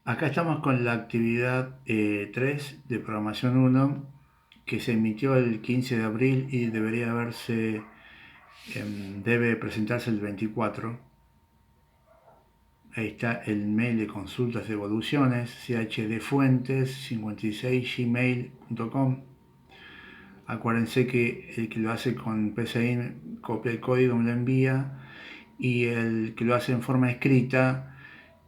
Acá estamos con la actividad 3 de programación 1 que se emitió el 15 de abril y debe presentarse el 24. Ahí está el mail de consultas de evoluciones, chdfuentes56gmail.com. Acuérdense que el que lo hace con PCIN copia el código, me lo envía, y el que lo hace en forma escrita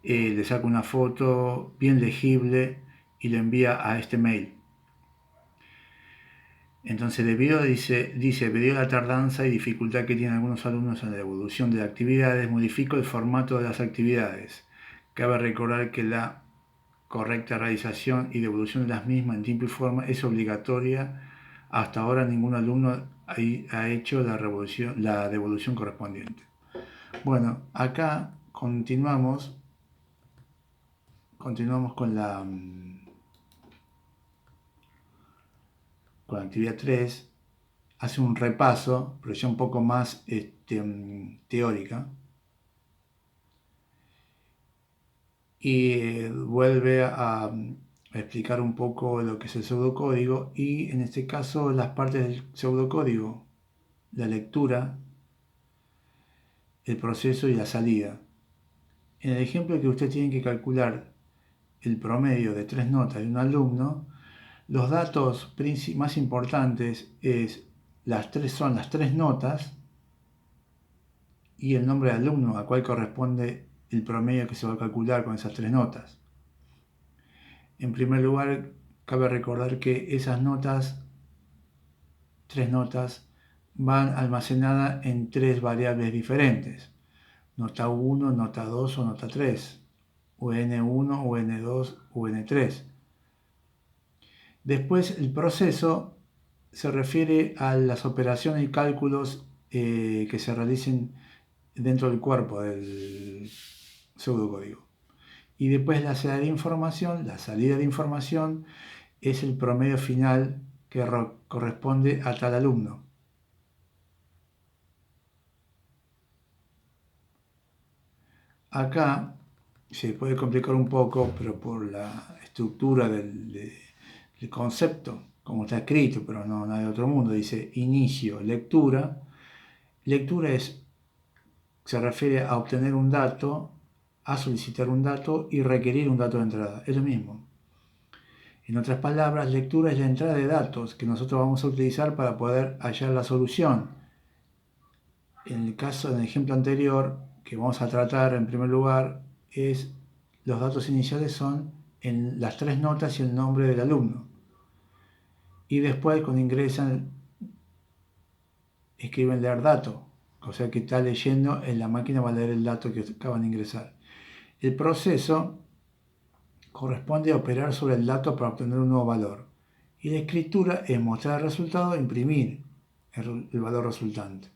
le saca una foto bien legible y lo envía a este mail. Entonces, debido a la tardanza y dificultad que tienen algunos alumnos en la evolución de las actividades, modifico el formato de las actividades. Cabe recordar que la correcta realización y devolución de las mismas en tiempo y forma es obligatoria. Hasta ahora ningún alumno ha hecho la devolución correspondiente. Bueno, acá continuamos con la actividad 3. Hace un repaso, pero ya un poco más teórica, y vuelve a explicar un poco lo que es el pseudocódigo y en este caso las partes del pseudocódigo, la lectura, el proceso y la salida. En el ejemplo que usted tiene que calcular el promedio de 3 notas de un alumno, los datos más importantes son las 3 notas y el nombre de alumno a cual corresponde el promedio que se va a calcular con esas 3 notas. En primer lugar, cabe recordar que esas 3 notas, van almacenadas en 3 variables diferentes: nota 1, nota 2 o nota 3, o N1 o N2 o N3. Después, el proceso se refiere a las operaciones y cálculos que se realicen dentro del cuerpo del pseudocódigo. Y después la salida de información es el promedio final que corresponde a tal alumno. Acá se puede complicar un poco, pero por la estructura del concepto, como está escrito, pero no hay otro mundo. Dice inicio, lectura. Lectura se refiere a obtener un dato, a solicitar un dato y requerir un dato de entrada. Es lo mismo. En otras palabras, lectura es la entrada de datos que nosotros vamos a utilizar para poder hallar la solución. En el ejemplo anterior que vamos a tratar en primer lugar, los datos iniciales son en las 3 notas y el nombre del alumno. Y después, cuando ingresan, escriben leer dato, o sea que está leyendo, en la máquina va a leer el dato que acaban de ingresar. El proceso corresponde a operar sobre el dato para obtener un nuevo valor. Y la escritura es mostrar el resultado e imprimir el valor resultante.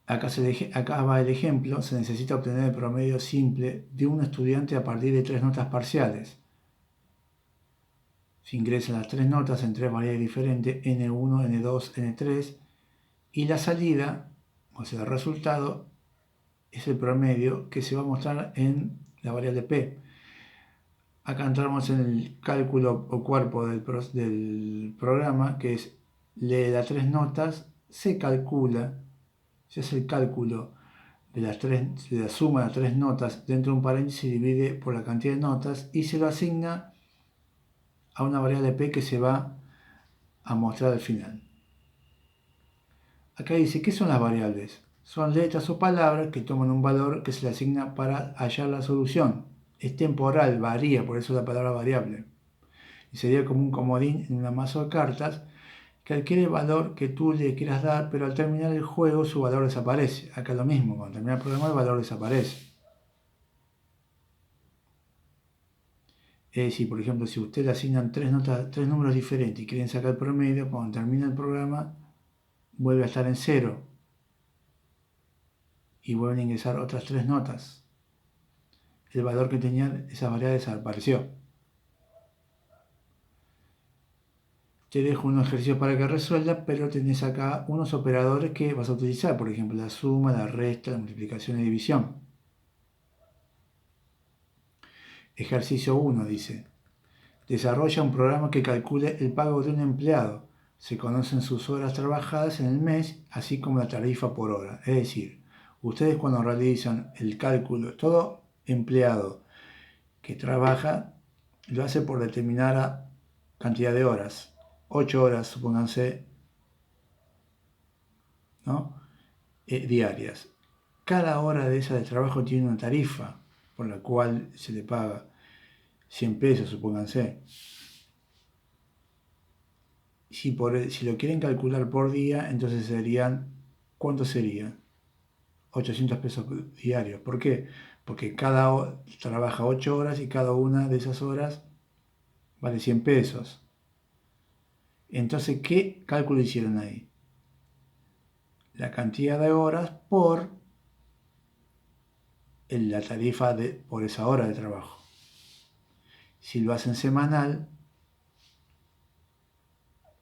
Acá va el ejemplo. Se necesita obtener el promedio simple de un estudiante a partir de 3 notas parciales. Se ingresan las 3 notas en 3 variables diferentes, N1, N2, N3, y la salida, o sea, el resultado, es el promedio que se va a mostrar en la variable P. Acá entramos en el cálculo o cuerpo del programa, que es lee las 3 notas, se hace el cálculo de la suma de las 3 notas dentro de un paréntesis, se divide por la cantidad de notas y se lo asigna a una variable P que se va a mostrar al final. Acá dice, ¿qué son las variables? Son letras o palabras que toman un valor que se le asigna para hallar la solución. Es temporal, varía, por eso la palabra variable. Y sería como un comodín en una mazo de cartas que adquiere el valor que tú le quieras dar, pero al terminar el juego su valor desaparece. Acá es lo mismo, cuando termina el programa el valor desaparece. Es decir, por ejemplo, si usted le asignan 3 números diferentes y quieren sacar el promedio, cuando termina el programa vuelve a estar en 0 y vuelven a ingresar otras 3 notas. El valor que tenían esas variables desapareció. te dejo un ejercicio para que resuelvas, pero tenés acá unos operadores que vas a utilizar, por ejemplo, la suma, la resta, la multiplicación y división. Ejercicio 1 dice, desarrolla un programa que calcule el pago de un empleado. Se conocen sus horas trabajadas en el mes, así como la tarifa por hora. Es decir, ustedes cuando realizan el cálculo, todo empleado que trabaja lo hace por determinada cantidad de horas. 8 horas, supónganse, ¿no? Diarias. Cada hora de esa de trabajo tiene una tarifa por la cual se le paga 100 pesos, supónganse. Si lo quieren calcular por día, entonces serían, ¿cuánto serían? 800 pesos diarios. ¿Por qué? Porque trabaja 8 horas y cada una de esas horas vale 100 pesos. Entonces, ¿qué cálculo hicieron ahí? La cantidad de horas por la tarifa por esa hora de trabajo. Si lo hacen semanal,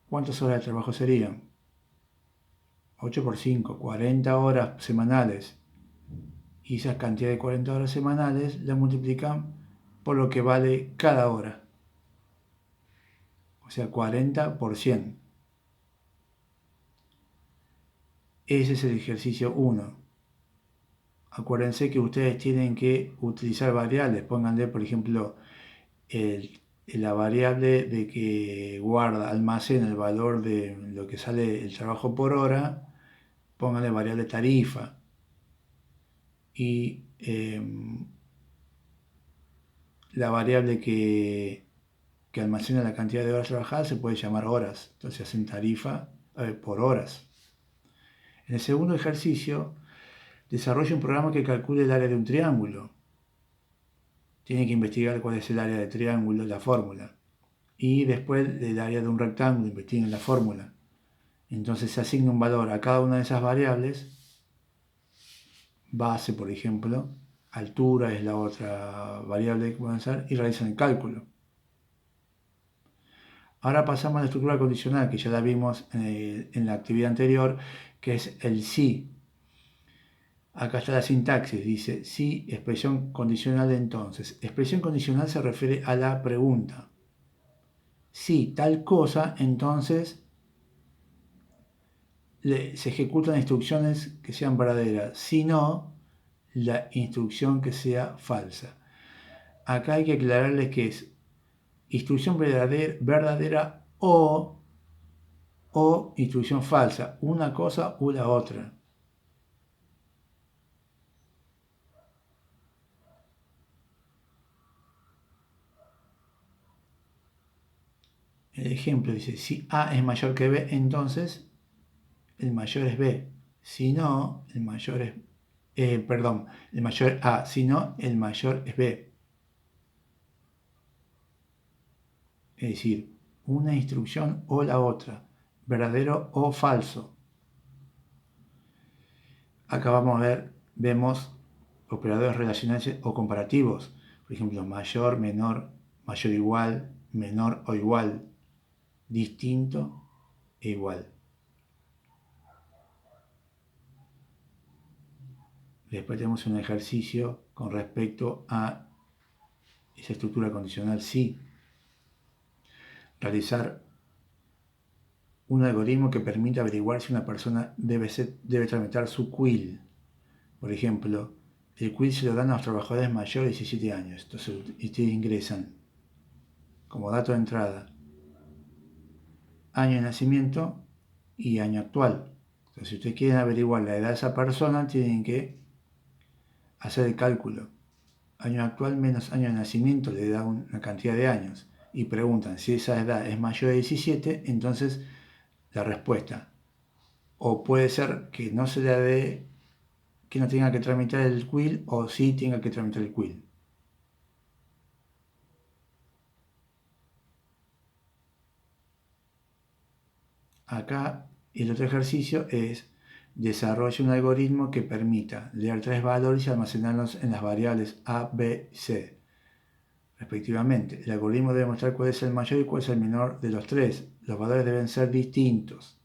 ¿cuántas horas de trabajo serían? 8 por 5, 40 horas semanales. Y esa cantidad de 40 horas semanales la multiplican por lo que vale cada hora. O sea, 40 por 100. Ese es el ejercicio 1. Acuérdense que ustedes tienen que utilizar variables. Pónganle, por ejemplo, la variable de que almacena el valor de lo que sale el trabajo por hora. Pónganle variable tarifa. Y la variable que almacena la cantidad de horas trabajadas se puede llamar horas. Entonces hacen tarifa por horas. En el segundo ejercicio, desarrolla un programa que calcule el área de un triángulo. Tiene que investigar cuál es el área del triángulo, la fórmula. Y después el área de un rectángulo, investiguen la fórmula. Entonces se asigna un valor a cada una de esas variables. Base, por ejemplo. Altura es la otra variable que pueden usar. Y realizan el cálculo. Ahora pasamos a la estructura condicional, que ya la vimos en la actividad anterior, que es el si. Acá está la sintaxis, dice si, expresión condicional entonces. Expresión condicional se refiere a la pregunta. Si tal cosa, entonces se ejecutan instrucciones que sean verdaderas. Si no, la instrucción que sea falsa. Acá hay que aclararles que es instrucción verdadera o instrucción falsa, una cosa u la otra. El ejemplo dice, si A es mayor que B, entonces el mayor es B. Si no, el mayor es... el mayor es A. Si no, el mayor es B. Es decir, una instrucción o la otra, verdadero o falso. Acá vemos operadores relacionales o comparativos. Por ejemplo, mayor, menor, mayor igual, menor o igual, distinto e igual. Después tenemos un ejercicio con respecto a esa estructura condicional si. Realizar un algoritmo que permite averiguar si una persona debe tramitar su quill. Por ejemplo, el quill se lo dan a los trabajadores mayores de 17 años. Entonces ustedes ingresan como dato de entrada año de nacimiento y año actual. Entonces si ustedes quieren averiguar la edad de esa persona, tienen que hacer el cálculo. Año actual menos año de nacimiento le da una cantidad de años. Y preguntan si esa edad es mayor de 17, entonces la respuesta. O puede ser que no se le dé, que no tenga que tramitar el quill, o sí tenga que tramitar el quill. Acá el otro ejercicio es desarrolla un algoritmo que permita leer tres valores y almacenarlos en las variables A, B y C. respectivamente. El algoritmo debe mostrar cuál es el mayor y cuál es el menor de los tres. Los valores deben ser distintos.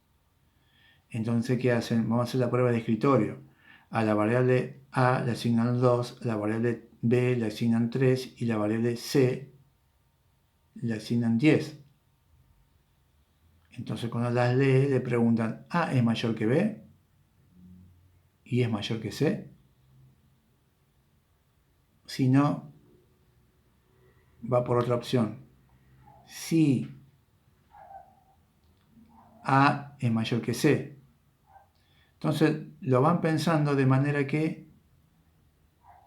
Entonces, ¿qué hacen? Vamos a hacer la prueba de escritorio. A la variable A le asignan 2, a la variable B le asignan 3 y la variable C le asignan 10. Entonces, cuando las lee, le preguntan, ¿A es mayor que B? ¿Y es mayor que C? Si no, va por otra opción. Si A es mayor que C. Entonces, lo van pensando de manera que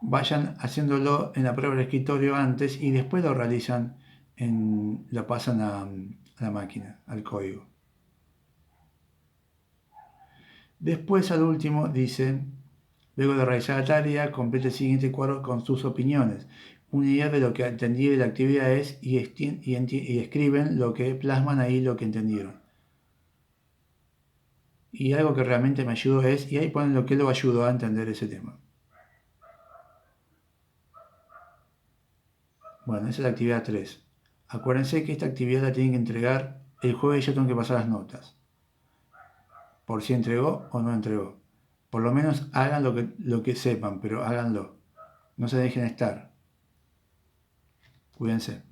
vayan haciéndolo en la prueba del escritorio antes y después lo realizan, lo pasan a la máquina, al código. Después, al último, dice, luego de realizar la tarea, complete el siguiente cuadro con sus opiniones. Una idea de lo que entendí de la actividad es y escriben lo que plasman ahí, lo que entendieron. Y algo que realmente me ayudó es, y ahí ponen lo que lo ayudó a entender ese tema. Bueno, esa es la actividad 3. Acuérdense que esta actividad la tienen que entregar el jueves y yo tengo que pasar las notas. Por si entregó o no entregó. Por lo menos hagan lo que sepan, pero háganlo. No se dejen estar. Cuídense.